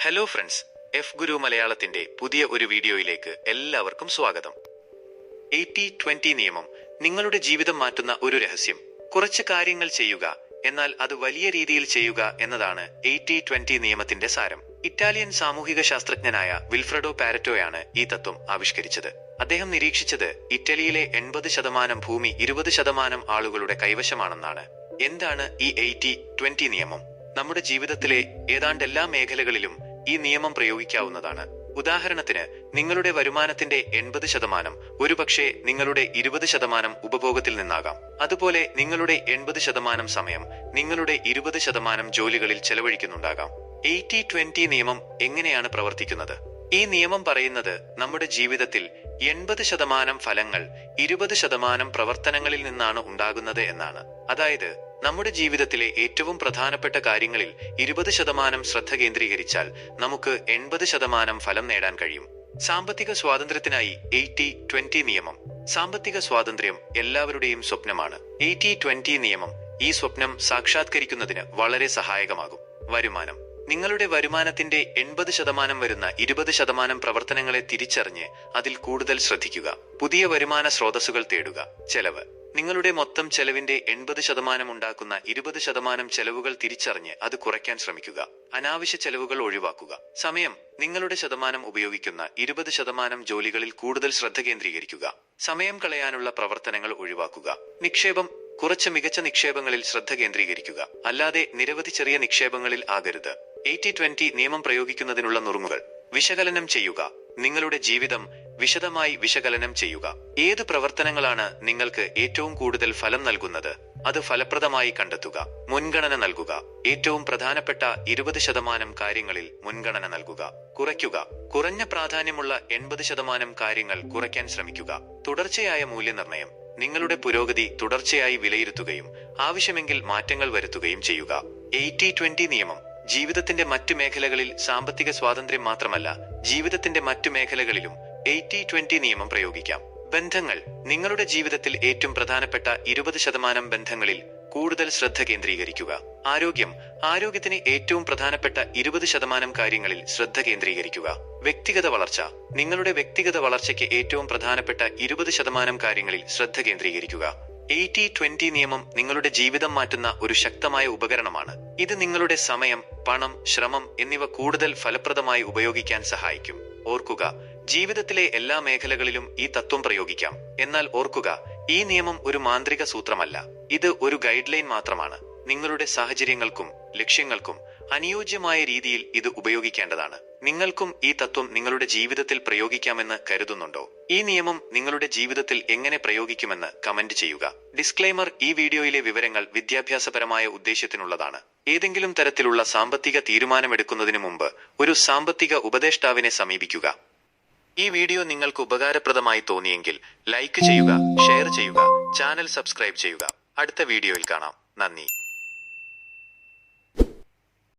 Hello friends, F ഗുരു മലയാളത്തിന്റെ പുതിയ ഒരു വീഡിയോയിലേക്ക് എല്ലാവർക്കും സ്വാഗതം. 80-20 നിയമം നിങ്ങളുടെ ജീവിതം മാറ്റുന്ന ഒരു രഹസ്യം. കുറച്ച് കാര്യങ്ങൾ ചെയ്യുക, എന്നാൽ അത് വലിയ രീതിയിൽ ചെയ്യുക എന്നതാണ് 80-20 നിയമത്തിന്റെ സാരം. ഇറ്റാലിയൻ സാമൂഹിക ശാസ്ത്രജ്ഞനായ വിൽഫ്രെഡോ പാരറ്റോയാണ് ഈ തത്വം ആവിഷ്കരിച്ചത്. അദ്ദേഹം നിരീക്ഷിച്ചത് ഇറ്റലിയിലെ 80% ഭൂമി 20% ആളുകളുടെ കൈവശമാണെന്നാണ്. എന്താണ് ഈ 80-20 നിയമം? നമ്മുടെ ജീവിതത്തിലെ ഏതാണ്ട് എല്ലാ മേഖലകളിലും ഈ നിയമം പ്രയോഗിക്കാവുന്നതാണ്. ഉദാഹരണത്തിന്, നിങ്ങളുടെ വരുമാനത്തിന്റെ 80% ഒരുപക്ഷെ നിങ്ങളുടെ 20% ഉപഭോഗത്തിൽ നിന്നാകാം. അതുപോലെ നിങ്ങളുടെ 80% സമയം നിങ്ങളുടെ 20% ജോലികളിൽ ചെലവഴിക്കുന്നുണ്ടാകാം. 80-20 നിയമം എങ്ങനെയാണ് പ്രവർത്തിക്കുന്നത്? ഈ നിയമം പറയുന്നത് നമ്മുടെ ജീവിതത്തിൽ 80% ഫലങ്ങൾ 20% പ്രവർത്തനങ്ങളിൽ നിന്നാണ് ഉണ്ടാകുന്നത് എന്നാണ്. അതായത്, നമ്മുടെ ജീവിതത്തിലെ ഏറ്റവും പ്രധാനപ്പെട്ട കാര്യങ്ങളിൽ 20% ശ്രദ്ധ കേന്ദ്രീകരിച്ചാൽ നമുക്ക് 80% ഫലം നേടാൻ കഴിയും. സാമ്പത്തിക സ്വാതന്ത്ര്യത്തിനായി 80-20 നിയമം. സാമ്പത്തിക സ്വാതന്ത്ര്യം എല്ലാവരുടെയും സ്വപ്നമാണ്. 80-20 നിയമം ഈ സ്വപ്നം സാക്ഷാത്കരിക്കുന്നതിന് വളരെ സഹായകമാകും. വരുമാനം. നിങ്ങളുടെ വരുമാനത്തിന്റെ 80% വരുന്ന 20% പ്രവർത്തനങ്ങളെ തിരിച്ചറിഞ്ഞ് അതിൽ കൂടുതൽ ശ്രദ്ധിക്കുക. പുതിയ വരുമാന സ്രോതസ്സുകൾ തേടുക. ചെലവ്. നിങ്ങളുടെ മൊത്തം ചെലവിന്റെ 80% ഉണ്ടാക്കുന്ന 20% ചെലവുകൾ തിരിച്ചറിഞ്ഞ് അത് കുറയ്ക്കാൻ ശ്രമിക്കുക. അനാവശ്യ ചെലവുകൾ ഒഴിവാക്കുക. സമയം. നിങ്ങളുടെ ശതമാനം ഉപയോഗിക്കുന്ന 20% ജോലികളിൽ കൂടുതൽ ശ്രദ്ധ കേന്ദ്രീകരിക്കുക. സമയം കളയാനുള്ള പ്രവർത്തനങ്ങൾ ഒഴിവാക്കുക. നിക്ഷേപം. കുറച്ച് മികച്ച നിക്ഷേപങ്ങളിൽ ശ്രദ്ധ കേന്ദ്രീകരിക്കുക, അല്ലാതെ നിരവധി ചെറിയ നിക്ഷേപങ്ങളിൽ ആകരുത്. 80-20 നിയമം പ്രയോഗിക്കുന്നതിനുള്ള നുറുങ്ങുകൾ. വിശകലനം ചെയ്യുക. നിങ്ങളുടെ ജീവിതം വിശദമായി വിശകലനം ചെയ്യുക. ഏത് പ്രവർത്തനങ്ങളാണ് നിങ്ങൾക്ക് ഏറ്റവും കൂടുതൽ ഫലം നൽകുന്നത്? അത് ഫലപ്രദമായി കണ്ടെത്തുക. മുൻഗണന നൽകുക. ഏറ്റവും പ്രധാനപ്പെട്ട 20% കാര്യങ്ങളിൽ മുൻഗണന നൽകുക. കുറയ്ക്കുക. കുറഞ്ഞ പ്രാധാന്യമുള്ള 80% കാര്യങ്ങൾ കുറയ്ക്കാൻ ശ്രമിക്കുക. തുടർച്ചയായ മൂല്യനിർണ്ണയം. നിങ്ങളുടെ പുരോഗതി തുടർച്ചയായി വിലയിരുത്തുകയും ആവശ്യമെങ്കിൽ മാറ്റങ്ങൾ വരുത്തുകയും ചെയ്യുക. 80-20 നിയമം ജീവിതത്തിന്റെ മറ്റു മേഖലകളിൽ സാമ്പത്തിക സ്വാതന്ത്ര്യം മാത്രമല്ല, ജീവിതത്തിന്റെ മറ്റു മേഖലകളിലും 80-20 നിയമം പ്രയോഗിക്കാം. ബന്ധങ്ങൾ. നിങ്ങളുടെ ജീവിതത്തിൽ ഏറ്റവും പ്രധാനപ്പെട്ട 20% ബന്ധങ്ങളിൽ കൂടുതൽ ശ്രദ്ധ കേന്ദ്രീകരിക്കുക. ആരോഗ്യം. ആരോഗ്യത്തിന് ഏറ്റവും പ്രധാനപ്പെട്ട 20% കാര്യങ്ങളിൽ ശ്രദ്ധ കേന്ദ്രീകരിക്കുക. വ്യക്തിഗത വളർച്ച. നിങ്ങളുടെ വ്യക്തിഗത വളർച്ചയ്ക്ക് ഏറ്റവും പ്രധാനപ്പെട്ട 20% കാര്യങ്ങളിൽ ശ്രദ്ധ കേന്ദ്രീകരിക്കുക. 80-20 നിയമം നിങ്ങളുടെ ജീവിതം മാറ്റുന്ന ഒരു ശക്തമായ ഉപകരണമാണ്. ഇത് നിങ്ങളുടെ സമയം, പണം, ശ്രമം എന്നിവ കൂടുതൽ ഫലപ്രദമായി ഉപയോഗിക്കാൻ സഹായിക്കും. ഓർക്കുക, ജീവിതത്തിലെ എല്ലാ മേഖലകളിലും ഈ തത്വം പ്രയോഗിക്കാം. എന്നാൽ ഓർക്കുക, ഈ നിയമം ഒരു മാന്ത്രിക സൂത്രമല്ല. ഇത് ഒരു ഗൈഡ് ലൈൻ മാത്രമാണ്. നിങ്ങളുടെ സാഹചര്യങ്ങൾക്കും ലക്ഷ്യങ്ങൾക്കും അനുയോജ്യമായ രീതിയിൽ ഇത് ഉപയോഗിക്കേണ്ടതാണ്. നിങ്ങൾക്കും ഈ തത്വം നിങ്ങളുടെ ജീവിതത്തിൽ പ്രയോഗിക്കാമെന്ന് കരുതുന്നുണ്ടോ? ഈ നിയമം നിങ്ങളുടെ ജീവിതത്തിൽ എങ്ങനെ പ്രയോഗിക്കുമെന്ന് കമന്റ് ചെയ്യുക. ഡിസ്ക്ലെയ്മർ: ഈ വീഡിയോയിലെ വിവരങ്ങൾ വിദ്യാഭ്യാസപരമായ ഉദ്ദേശ്യത്തിനുള്ളതാണ്. ഏതെങ്കിലും തരത്തിലുള്ള സാമ്പത്തിക തീരുമാനമെടുക്കുന്നതിന് മുമ്പ് ഒരു സാമ്പത്തിക ഉപദേഷ്ടാവിനെ സമീപിക്കുക. ഈ വീഡിയോ നിങ്ങൾക്ക് ഉപകാരപ്രദമായി തോന്നിയെങ്കിൽ ലൈക്ക് ചെയ്യുക, ഷെയർ ചെയ്യുക, ചാനൽ സബ്സ്ക്രൈബ് ചെയ്യുക. അടുത്ത വീഡിയോയിൽ കാണാം. നന്ദി.